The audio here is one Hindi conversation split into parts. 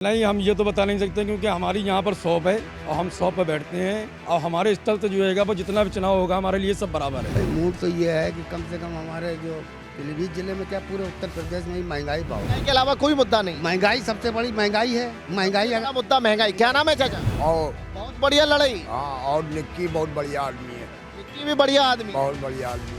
नहीं, हम ये तो बता नहीं सकते क्योंकि हमारी यहाँ पर शॉप है और हम शॉप पर बैठते हैं और हमारे स्तर तो जो है वो जितना भी चुनाव होगा हमारे लिए सब बराबर है। मूड तो ये है कि कम से कम हमारे जो पीलीभीत जिले में क्या पूरे उत्तर प्रदेश में ही महंगाई भाव है। के अलावा कोई मुद्दा नहीं। महंगाई सबसे बड़ी महंगाई है। महंगाई क्या मुद्दा? महंगाई। क्या नाम है चाचा? और बहुत बढ़िया लड़ाई। हाँ, और निक्की बहुत बढ़िया आदमी है। निक्की भी बढ़िया आदमी। बहुत बढ़िया आदमी है।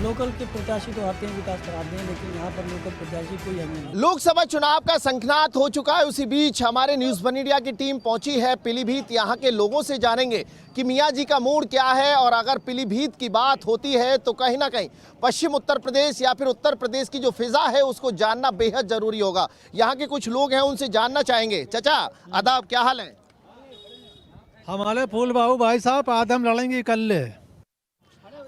लोकल के प्रत्याशी तो आते हैं, विकास कराते हैं, लेकिन यहाँ पर लोकल प्रत्याशी कोई हमें नहीं। लोकसभा चुनाव का शंखनाद हो चुका है। उसी बीच हमारे न्यूज वन इंडिया की टीम पहुंची है पीलीभीत। यहाँ के लोगों से जानेंगे कि मियाँ जी का मूड क्या है, और अगर पीलीभीत की बात होती है तो कहीं ना कहीं पश्चिम उत्तर प्रदेश या फिर उत्तर प्रदेश की जो फिजा है उसको जानना बेहद जरूरी होगा। यहाँ के कुछ लोग हैं, उनसे जानना चाहेंगे। चाचा आदाब, क्या हाल है? हमारे फूल बाबू भाई साहब आज हम लड़ेंगे कल्ले,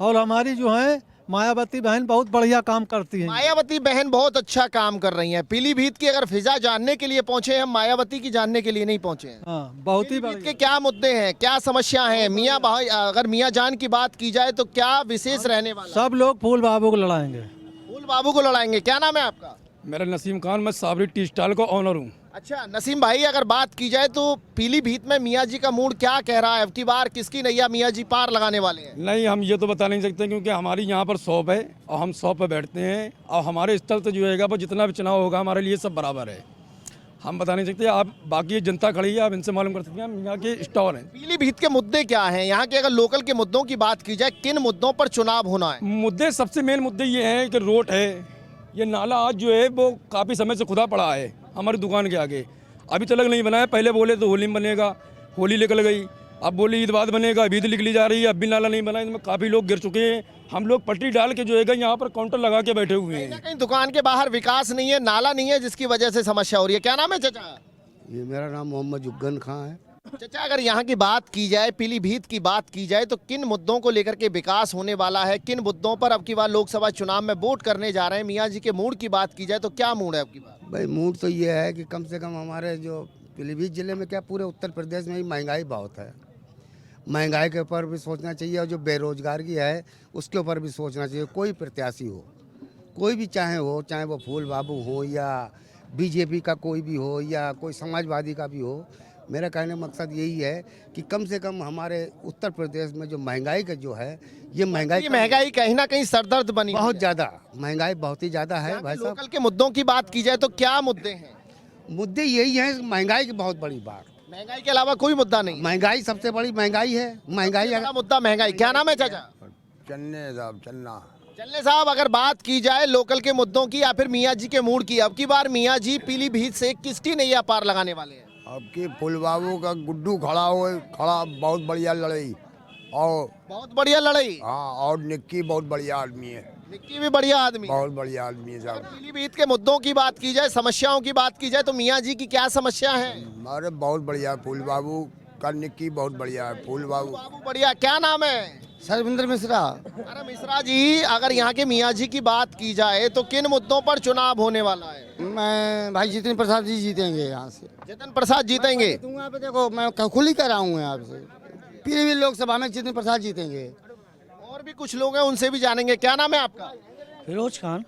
और हमारी जो है मायावती बहन बहुत बढ़िया काम करती है। मायावती बहन बहुत अच्छा काम कर रही हैं। पीलीभीत की अगर फिजा जानने के लिए पहुंचे हैं, हम मायावती की जानने के लिए नहीं पहुंचे हैं। हाँ, बहुत ही पीलीभीत के क्या मुद्दे हैं, क्या समस्या है? मियाँ भाई, अगर मियाँ जान की बात की जाए तो क्या विशेष रहने वाला? सब लोग फूल बाबू को लड़ाएंगे। फूल बाबू को लड़ाएंगे। क्या नाम है आपका? मेरा नसीम खान, मैं साबरी टी स्टॉल का ऑनर हूँ। अच्छा नसीम भाई, अगर बात की जाए तो पीलीभीत में मियाँ जी का मूड क्या कह रहा है? अब की बार किसकी नैया मियाँ जी पार लगाने वाले हैं? नहीं, हम ये तो बता नहीं सकते क्योंकि हमारी यहाँ पर शॉप है और हम शॉप पर बैठते हैं और हमारे स्तर तो जो है वो जितना भी चुनाव होगा हमारे लिए सब बराबर है। हम बता नहीं सकते, आप बाकी जनता खड़ी है, आप इनसे मालूम कर सकते हैं। हम यहाँ के स्टॉल हैं। पीलीभीत के मुद्दे क्या हैं? यहाँ के अगर लोकल के मुद्दों की बात की जाए, किन मुद्दों पर चुनाव होना है? मुद्दे, सबसे मेन मुद्दे ये हैं कि रोड है, ये नाला आज जो है वो काफ़ी समय से खुदा पड़ा है हमारी दुकान के आगे, अभी तक नहीं बना है। पहले बोले तो होली में बनेगा, होली निकल गई, अब बोले ईद बाद बनेगा, अभी ईद निकली जा रही है, अब भी नाला नहीं बना। इसमें काफ़ी लोग गिर चुके हैं। हम लोग पट्टी डाल के जो है यहाँ पर काउंटर लगा के बैठे हुए हैं। कहीं दुकान के बाहर विकास नहीं है, नाला नहीं है, जिसकी वजह से समस्या हो रही है। क्या नाम है चाचा? ये मेरा नाम मोहम्मद जुग्गन खां है। चाचा अगर यहाँ की बात की जाए, पीलीभीत की बात की जाए, तो किन मुद्दों को लेकर के विकास होने वाला है? किन मुद्दों पर अब की बार लोकसभा चुनाव में वोट करने जा रहे हैं? मियाँ जी के मूड की बात की जाए तो क्या मूड है अब की बार? भाई मूड तो ये है कि कम से कम हमारे जो पीलीभीत जिले में क्या पूरे उत्तर प्रदेश में ही महंगाई बहुत है। महंगाई के ऊपर भी सोचना चाहिए, और जो बेरोजगार की है उसके ऊपर भी सोचना चाहिए। कोई प्रत्याशी हो, कोई भी चाहे वो फूल बाबू हो या बीजेपी का कोई भी हो या कोई समाजवादी का भी हो, मेरा कहने का मकसद यही है कि कम से कम हमारे उत्तर प्रदेश में जो महंगाई का जो है, ये महंगाई कहीं ना कहीं सरदर्द बनी बहुत ज़्यादा, महंगाई बहुत ही ज़्यादा है भाई साहब। लोकल के मुद्दों की बात की जाए तो क्या मुद्दे हैं? मुद्दे यही हैं, महंगाई की बहुत बड़ी बात। महंगाई के अलावा कोई मुद्दा नहीं। महंगाई सबसे बड़ी महंगाई है। महंगाई बड़ा मुद्दा महंगाई। क्या नाम है चाचा? चन्ने साहब, चन्ना। चलने साहब, अगर बात की जाए लोकल के मुद्दों की या फिर मियाँ जी के मूड की, अब की बार मियाँ जी पीलीभीत से किसकी नैया पार लगाने वाले हैं? अब की फूल बाबू का गुड्डू खड़ा बहुत बढ़िया लड़ाई। और बहुत बढ़िया लड़ाई। हाँ, और निक्की बहुत बढ़िया आदमी है। निक्की भी बढ़िया आदमी। बहुत बढ़िया आदमी है साहब। पीलीभीत के मुद्दों की बात की जाए, समस्याओं की बात की जाए, तो मियाँ जी की क्या समस्या है? अरे बहुत बढ़िया, फूल बाबू का निक्की बहुत बढ़िया है। फूल बाबू बढ़िया। क्या नाम है? सर्विंदर मिश्रा। अरे मिश्रा जी, अगर यहाँ के मियाँ जी की बात की जाए तो किन मुद्दों पर चुनाव होने वाला है? मैं भाई जितिन प्रसाद जी जीतेंगे यहाँ से। जितिन प्रसाद जीतेंगे? दूंगा पे देखो, मैं खुल ही कर रहा हूँ यहाँ से, पीलीभीत लोकसभा में जितिन प्रसाद जीतेंगे। और भी कुछ लोग हैं, उनसे भी जानेंगे। क्या नाम है आपका? फिरोज खान।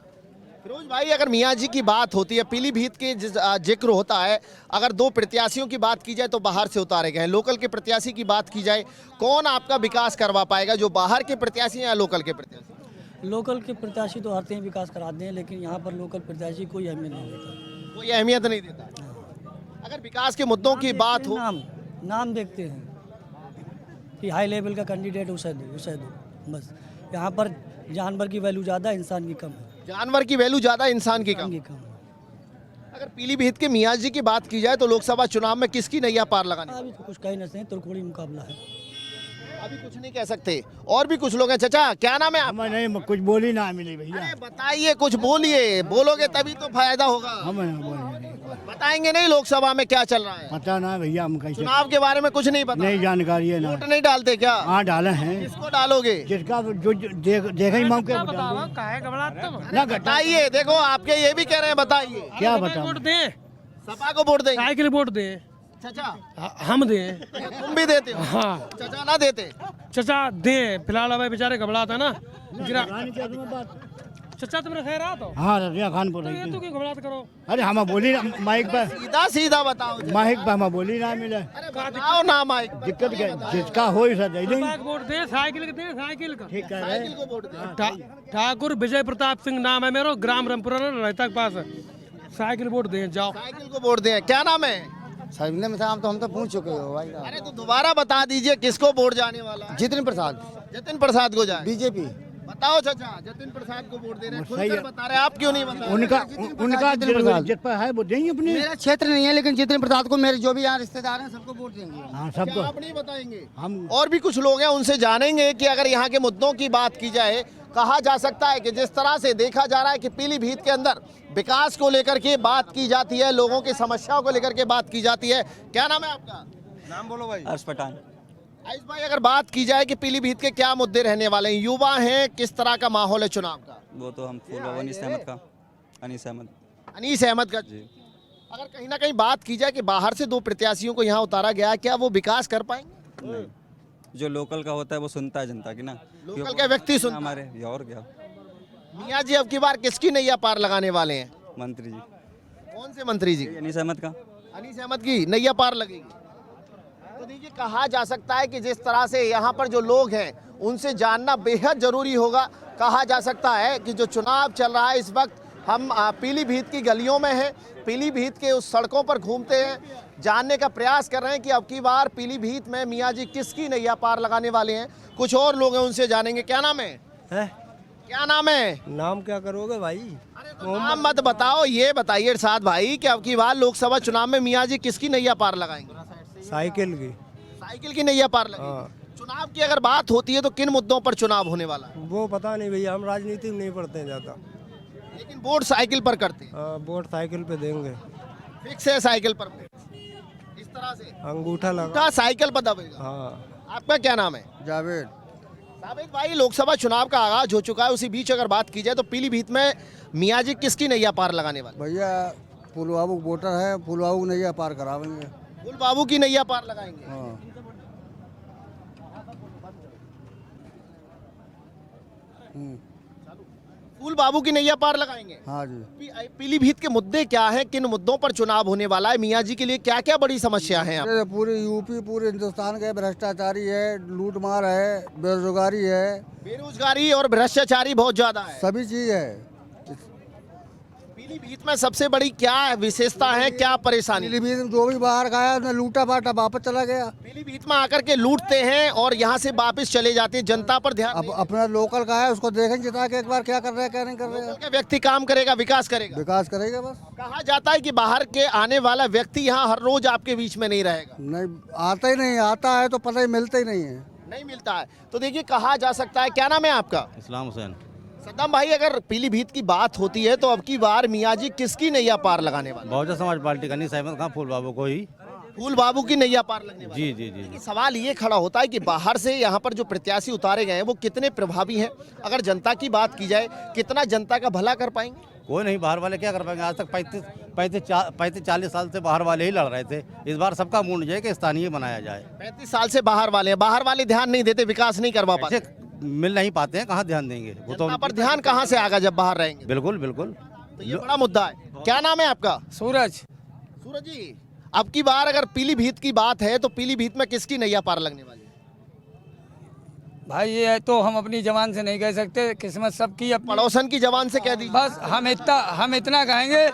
फिरोज भाई, अगर मियाँ जी की बात होती है, पीलीभीत के जिक्र होता है, अगर दो प्रत्याशियों की बात की जाए तो बाहर से उतारे गए हैं। लोकल के प्रत्याशी की बात की जाए, कौन आपका विकास करवा पाएगा, जो बाहर के प्रत्याशी या लोकल के प्रत्याशी? लोकल के प्रत्याशी तो आते हैं, विकास कराते हैं, लेकिन यहाँ पर लोकल प्रत्याशी कोई अहमियत नहीं देता। कोई अहमियत नहीं देता। अगर विकास के मुद्दों की बात हो, नाम देखते हैं कि हाई लेवल का कैंडिडेट उसे दो बस। यहाँ पर जानवर की वैल्यू ज़्यादा, इंसान की कम है। जानवर की वैल्यू ज्यादा, इंसान की कम। अगर पीलीभीत के मियाँ जी की बात की जाए तो लोकसभा चुनाव में किसकी नैया पार लगानी? अभी तो कुछ कह नहीं सकते, तुरकोड़ी मुकाबला है, अभी कुछ नहीं कह सकते। और भी कुछ लोग हैं। चाचा क्या नाम है आपका? नहीं, कुछ बोली ना मिली भैया। अरे बताइए, कुछ बोलिए, बोलोगे तभी तो फायदा होगा। बताएंगे नहीं लोकसभा में क्या चल रहा है? पता ना भैया, हम कैसे चुनाव के बारे में कुछ नहीं पता? नहीं जानकारी है ना। वोट नहीं डालते क्या? हाँ डाले हैं। किसको डालोगे? जिसका जो देखा ही मौके ना। बताइए, देखो आपके ये भी कह रहे हैं, बताइए क्या बता, वोट दे, सपा को वोट देंगे? साइकिल वोट दे, चाचा हम दे। तुम भी देते हो? हाँ चाचा ना देते? चचा दे, फिलहाल अब बेचारे घबरा था ना। चचा तुम्हारे खैर आ तो हाँ रजिया खानपुर ये तो क्यों घबराहट करो। अरे हम बोली ना माइक पर सीधा सीधा बताओ जरा। माइक पर हम बोली ना मिले अरे बताओ ना माइक पे। दिक्कत क्या जिसका हो ही सर दे देंगे बाग वोट दे साइकिल के दे साइकिल का। ठीक है साइकिल को वोट दे। ठाकुर विजय प्रताप सिंह नाम है मेरा, ग्राम रामपुरा रहता के पास है। साइकिल वोट दे जाओ। साइकिल को वोट दे। क्या नाम है? साइकिल में था, हम तो पूछ चुके हो भाई। अरे तो दोबारा बता दीजिए किसको वोट जाने वाला है? जितिन प्रसाद, जतिन प्रसाद को जाए। बीजेपी। बताओ चाचा, जतिन प्रसाद को वोट दे रहे हैं, खुलकर बता रहे हैं, आप क्यों नहीं बता रहे? उनका जित पर है वो देंगे अपने मेरा क्षेत्र नहीं है, लेकिन जितिन प्रसाद को मेरे जो भी यहाँ रिश्तेदार हैं सबको वोट देंगे। हाँ क्या सबको आप नहीं बताएंगे? हम और भी कुछ लोग हैं, उनसे जानेंगे कि अगर यहाँ के मुद्दों की बात की जाए, कहा जा सकता है कि जिस तरह से देखा जा रहा है कि पीलीभीत के अंदर विकास को लेकर के बात की जाती है, लोगों की समस्याओं को लेकर के बात की जाती है। क्या नाम है आपका? नाम बोलो भाई। अर्श पठान। आयुष भाई, अगर बात की जाए कि पीलीभीत के क्या मुद्दे रहने वाले हैं, युवा हैं, किस तरह का माहौल है चुनाव का? वो तो हम फूल अनीस अहमद का अनीस अहमद अनीस अहमद का जी। अगर कहीं ना कहीं बात की जाए कि बाहर से 2 प्रत्याशियों को यहाँ उतारा गया, क्या वो विकास कर पाएंगे? नहीं, जो लोकल का होता है वो सुनता है जनता की ना। लोकल का व्यक्ति सुनता है। हमारे ये और क्या मियाँ जी अब की बार किसकी नैया पार लगाने वाले हैं? मंत्री जी कौन से मंत्री जी? अनीस अहमद का। अनीस अहमद की नैया पार लगेगी। तो देखिए, कहा जा सकता है कि जिस तरह से यहाँ पर जो लोग हैं उनसे जानना बेहद जरूरी होगा। कहा जा सकता है कि जो चुनाव चल रहा है इस वक्त, हम पीलीभीत की गलियों में हैं, पीलीभीत के उस सड़कों पर घूमते हैं, जानने का प्रयास कर रहे हैं कि अब की बार पीलीभीत में मियाँ जी किसकी नैया पार लगाने वाले हैं। कुछ और लोग हैं, उनसे जानेंगे। क्या नाम है? क्या नाम है? नाम क्या करोगे भाई? अरे तो नाम मत बताओ, ये बताइए इरशाद भाई कि अब की बार लोकसभा चुनाव में मियाँ जी किसकी नैया पार लगाएंगे? साइकिल की। साइकिल की नैया पार लगेगी। चुनाव की अगर बात होती है तो किन मुद्दों पर चुनाव होने वाला है? वो पता नहीं भैया, हम राजनीति में नहीं पढ़ते हैं ज़्यादा। लेकिन वोट साइकिल पर करते हैं। वोट साइकिल पे देंगे। फिक्स है साइकिल पर। इस तरह से अंगूठा लगा साइकिल पर दबेगा। हाँ। आपका क्या नाम है? जावेद। जावेद भाई, लोकसभा चुनाव का आगाज हो चुका है, उसी बीच अगर बात की जाए तो पीलीभीत में मियाँ जी किसकी नैया पार लगाने वाले? भैया फूल बाबू वोटर है, फूल बाबू नैया पार करावेंगे। फूल बाबू की नैया पार लगाएंगे। हाँ। फूल बाबू की नैया पार लगाएंगे। हाँ जी। पीलीभीत के मुद्दे क्या हैं, किन मुद्दों पर चुनाव होने वाला है, मियाँ जी के लिए क्या क्या बड़ी समस्या है? पूरे यूपी, पूरे हिंदुस्तान के भ्रष्टाचारी है, लूटमार है, बेरोजगारी है, बेरोजगारी और भ्रष्टाचारी बहुत ज्यादा है। सभी चीज है। पीलीभीत में सबसे बड़ी क्या विशेषता है, क्या परेशानी? पीलीभीत में जो भी बाहर गया उसने लूटा पाटा वापस चला गया। पीलीभीत में आकर के लूटते हैं और यहाँ से वापस चले जाते हैं, जनता पर ध्यान अब नहीं। अपना लोकल का है, उसको देखें जिता के एक बार क्या कर रहा है, क्या नहीं कर रहा है। लोकल के व्यक्ति काम करेगा, विकास करेगा। विकास करेगा बस। कहा जाता है कि बाहर के आने वाला व्यक्ति यहाँ हर रोज आपके बीच में नहीं रहेगा। नहीं आता ही नहीं, आता है तो पता ही मिलता ही नहीं है। नहीं मिलता है। तो देखिए, कहा जा सकता है। क्या नाम है आपका? इस्लाम हुसैन। सद्दाम भाई, अगर पीलीभीत की बात होती है तो अब की बार मियाँ जी किसकी नैया पार लगाने वाले? बहुजन समाज पार्टी का अनीस अहमद का फूल बाबू को ही। फूल बाबू की नैया पार लगने वाले। जी जी जी। लेकिन सवाल ये खड़ा होता है कि बाहर से यहाँ पर जो प्रत्याशी उतारे गए हैं वो कितने प्रभावी हैं? अगर जनता की बात की जाए, कितना जनता का भला कर पाएंगे? कोई नहीं, बाहर वाले क्या कर पाएंगे? आज तक 35-40 साल से बाहर वाले ही लड़ रहे थे। इस बार सबका मूड जो है कि स्थानीय बनाया जाए। 35 साल से बाहर वाले हैं, बाहर वाले ध्यान नहीं देते, विकास नहीं करवा पाते। मिल नहीं पाते हैं, कहाँ ध्यान देंगे? वो तो जनता पर ध्यान कहाँ से आएगा जब बाहर रहेंगे? बिल्कुल बिल्कुल। तो ये बड़ा मुद्दा है। क्या नाम है आपका? सूरज। सूरज जी, अब की बार अगर पीलीभीत की बात है तो पीलीभीत में किसकी नैया पार लगने वाली है? भाई ये तो हम अपनी जबान से नहीं कह सकते, किस्मत सबकी अपनी। पड़ोसन की जबान से कह दीजिए। बस हम इतना कहेंगे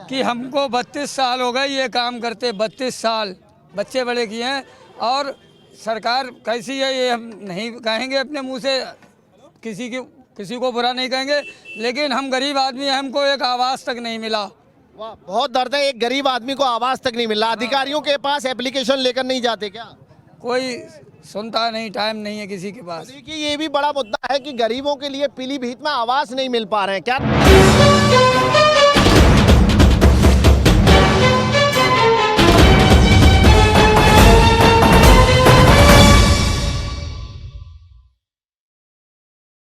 कि हमको 32 साल हो गए ये काम करते, 32 साल बच्चे बड़े किए हैं, और सरकार कैसी है ये हम नहीं कहेंगे अपने मुंह से, किसी को बुरा नहीं कहेंगे, लेकिन हम गरीब आदमी हैं, हमको एक आवाज़ तक नहीं मिला। वाह, बहुत दर्द है, एक गरीब आदमी को आवाज तक नहीं मिला। अधिकारियों के पास एप्लीकेशन लेकर नहीं जाते क्या? कोई सुनता नहीं, टाइम नहीं है किसी के पास। देखिए, ये भी बड़ा मुद्दा है कि गरीबों के लिए पीलीभीत में आवास नहीं मिल पा रहे हैं। क्या